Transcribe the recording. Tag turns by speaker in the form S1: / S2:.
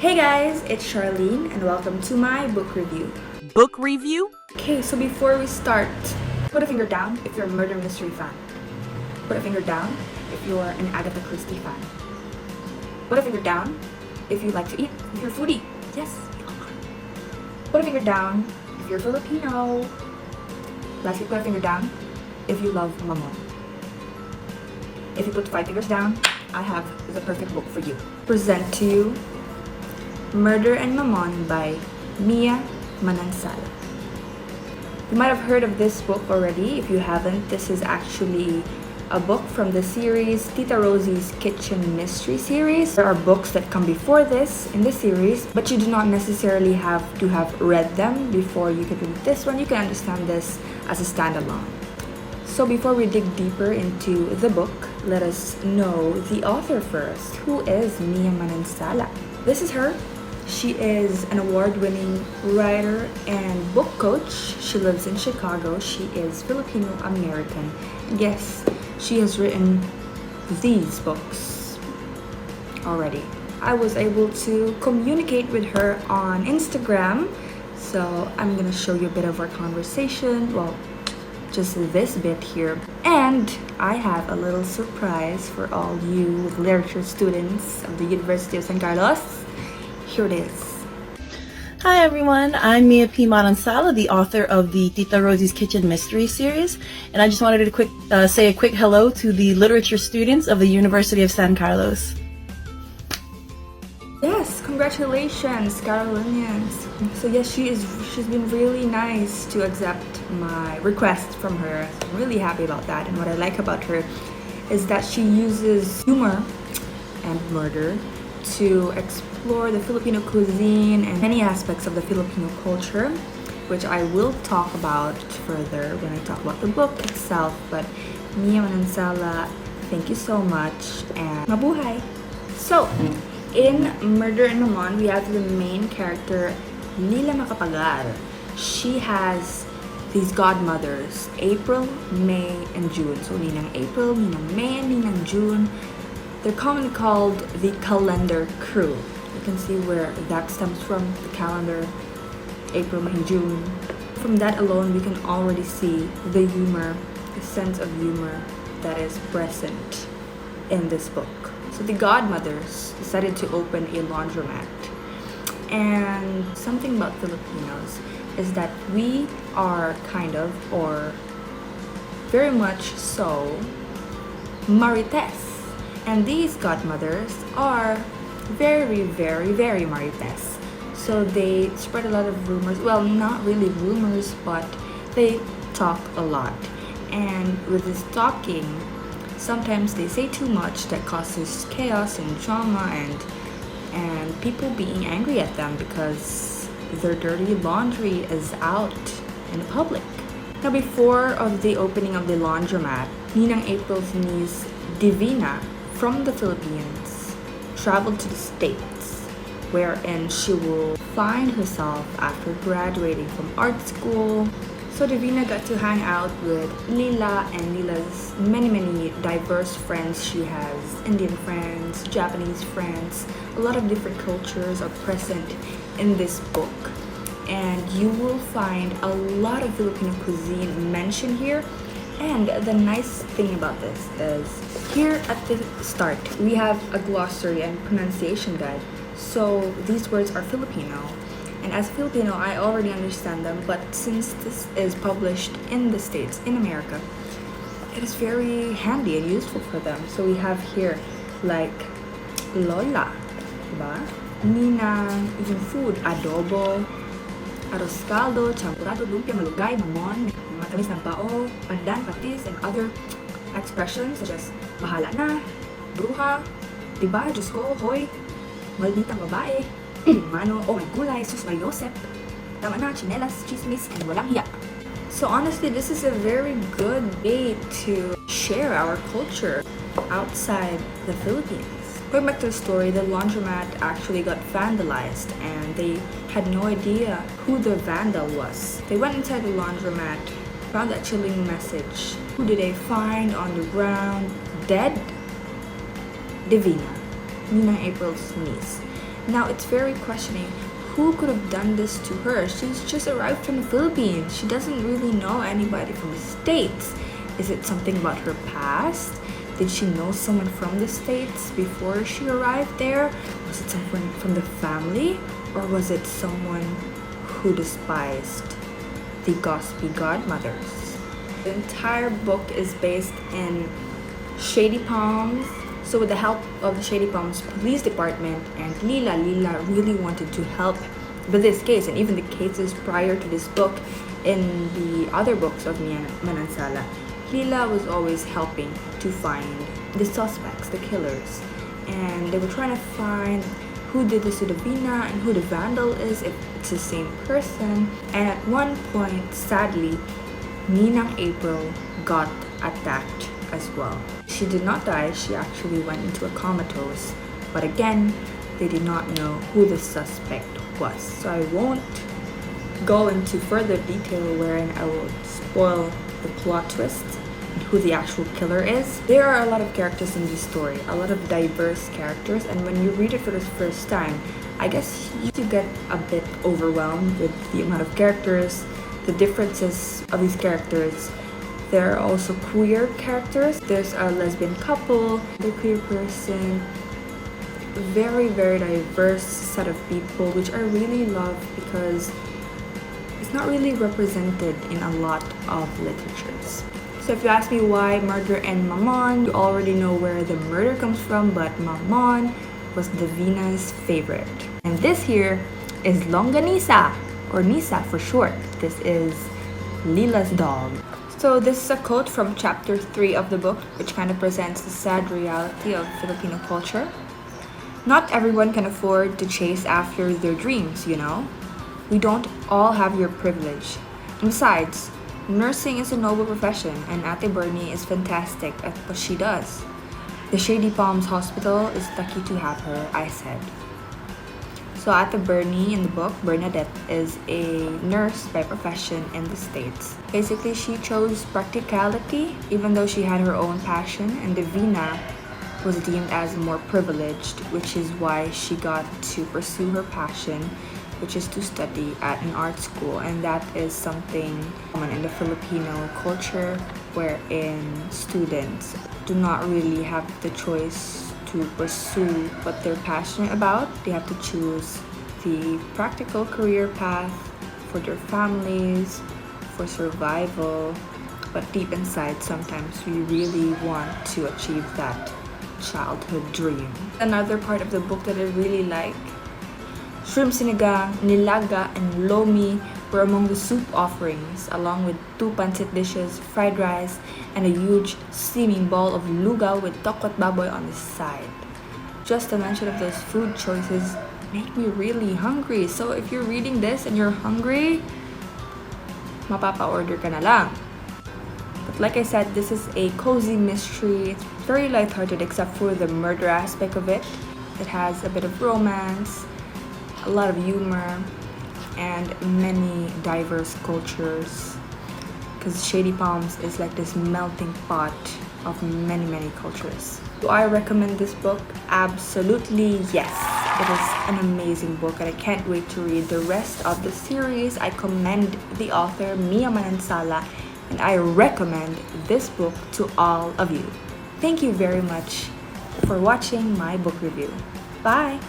S1: Hey guys, it's Charlene and welcome to my book review.
S2: Book review?
S1: Okay, so before we start, put a finger down if you're a murder mystery fan. Put a finger down if you're an Agatha Christie fan. Put a finger down if you like to eat, if you're a foodie. Yes, you are. Put a finger down if you're Filipino. Lastly, put a finger down if you love Mamon. If you put 5 fingers down, I have the perfect book for you. Present to you Murder and Mamon by Manansala. You might have heard of this book already. If you haven't, this is actually a book from the series Tita Rosie's Kitchen Mystery series. There are books that come before this in the series, but you do not necessarily have to have read them before you can read this one. You can understand this as a standalone. So before we dig deeper into the book, let us know the author first. Who is Manansala? This is her. She is an award-winning writer and book coach. She lives in Chicago. She is Filipino-American. And yes, she has written these books already. I was able to communicate with her on Instagram. So I'm gonna show you a bit of our conversation. Well, just this bit here. And I have a little surprise for all you literature students of the University of San Carlos. Here it is.
S3: Hi everyone, I'm Mia P. Manansala, the author of the Tita Rosie's Kitchen Mystery series, and I just wanted to say a quick hello to the literature students of the University of San Carlos.
S1: Yes, congratulations, Carolinians. So yes, she's been really nice to accept my request from her. I'm really happy about that, and what I like about her is that she uses humor and murder to explore the Filipino cuisine and many aspects of the Filipino culture, which I will talk about further when I talk about the book itself. But Mia Manansala, thank you so much and mabuhay! So, in Murder and Mamon, we have the main character, Lila Macapagal. She has these godmothers, April, May, and June. So, Ninang April, Ninang May, and Ninang June. They're commonly called the calendar crew. You can see where that stems from, the calendar, April, May, June. From that alone, we can already see the humor, the sense of humor that is present in this book. So the godmothers decided to open a laundromat. And something about Filipinos is that we are kind of, or very much so, marites. And these godmothers are very, very, very marites. So they spread a lot of rumors. Well, not really rumors, but they talk a lot. And with this talking, sometimes they say too much that causes chaos and drama and people being angry at them because their dirty laundry is out in the public. Now, before of the opening of the laundromat, Ninang April's niece, Divina, from the Philippines, traveled to the States, wherein she will find herself after graduating from art school. So Divina got to hang out with Lila and Lila's many diverse friends. She has Indian friends, Japanese friends, a lot of different cultures are present in this book. And you will find a lot of Filipino cuisine mentioned here. And the nice thing about this is, here at the start, we have a glossary and pronunciation guide. So these words are Filipino. And as a Filipino, I already understand them. But since this is published in the States, in America, it is very handy and useful for them. So we have here, like, Lola, diba? Ninang, even food, adobo, arroz caldo, champurado, lumpia, malugay, mamon, matamis ng bao, pandan, patis, and other expressions such as bahala na, bruha, diba, Diyos ko, hoy, malditang babae, mano, oh my gulay, sus may Yosep, tama na, chinelas, chismis, and walang hiya. So honestly, this is a very good way to share our culture outside the Philippines. Going back to the story, the laundromat actually got vandalized and they had no idea who the vandal was. They went inside the laundromat, found that chilling message. Who did they find on the ground? Dead? Divina, Ninang April's niece. Now it's very questioning. Who could have done this to her? She's just arrived from the Philippines. She doesn't really know anybody from the States. Is it something about her past? Did she know someone from the States before she arrived there? Was it someone from the family? Or was it someone who despised the gossipy godmothers? The entire book is based in Shady Palms. So with the help of the Shady Palms Police Department and Lila really wanted to help with this case, and even the cases prior to this book in the other books of Manansala. Lila was always helping to find the suspects, the killers, and they were trying to find who did this to Davina and who the vandal is, if it's the same person. And at one point, sadly, Ninang April got attacked as well. She did not die, she actually went into a comatose. But again, they did not know who the suspect was. So I won't go into further detail wherein I will spoil the plot twist and who the actual killer is. There are a lot of characters in this story, a lot of diverse characters, and when you read it for the first time, I guess you get a bit overwhelmed with the amount of characters, the differences of these characters. There are also queer characters. There's a lesbian couple, the queer person, very diverse set of people, which I really love because it's not really represented in a lot of literatures. So if you ask me why Murder and Mamon, you already know where the murder comes from, but Mamon was Davina's favorite. And this here is Longanisa, or Nisa for short. This is Lila's dog. So this is a quote from chapter 3 of the book, which kind of presents the sad reality of Filipino culture. Not everyone can afford to chase after their dreams, you know? We don't all have your privilege. And besides, nursing is a noble profession, and Ate Bernie is fantastic at what she does. The Shady Palms Hospital is lucky to have her, I said. So Ate Bernie in the book, Bernadette, is a nurse by profession in the States. Basically, she chose practicality, even though she had her own passion, and Davina was deemed as more privileged, which is why she got to pursue her passion, which is to study at an art school. And that is something common in the Filipino culture, wherein students do not really have the choice to pursue what they're passionate about. They have to choose the practical career path for their families, for survival. But deep inside, sometimes we really want to achieve that childhood dream. Another part of the book that I really like, shrimp sinigang, nilaga, and lomi were among the soup offerings, along with 2 pancit dishes, fried rice, and a huge steaming bowl of lugaw with tokwat baboy on the side. Just the mention of those food choices make me really hungry. So if you're reading this and you're hungry, mapapa-order ka na lang. But like I said, this is a cozy mystery. It's very lighthearted except for the murder aspect of it. It has a bit of romance, a lot of humor, and many diverse cultures, because Shady Palms is like this melting pot of many cultures. Do I recommend this book? Absolutely yes. It is an amazing book and I can't wait to read the rest of the series. I commend the author Mia Manansala and I recommend this book to all of you. Thank you very much for watching my book review. Bye!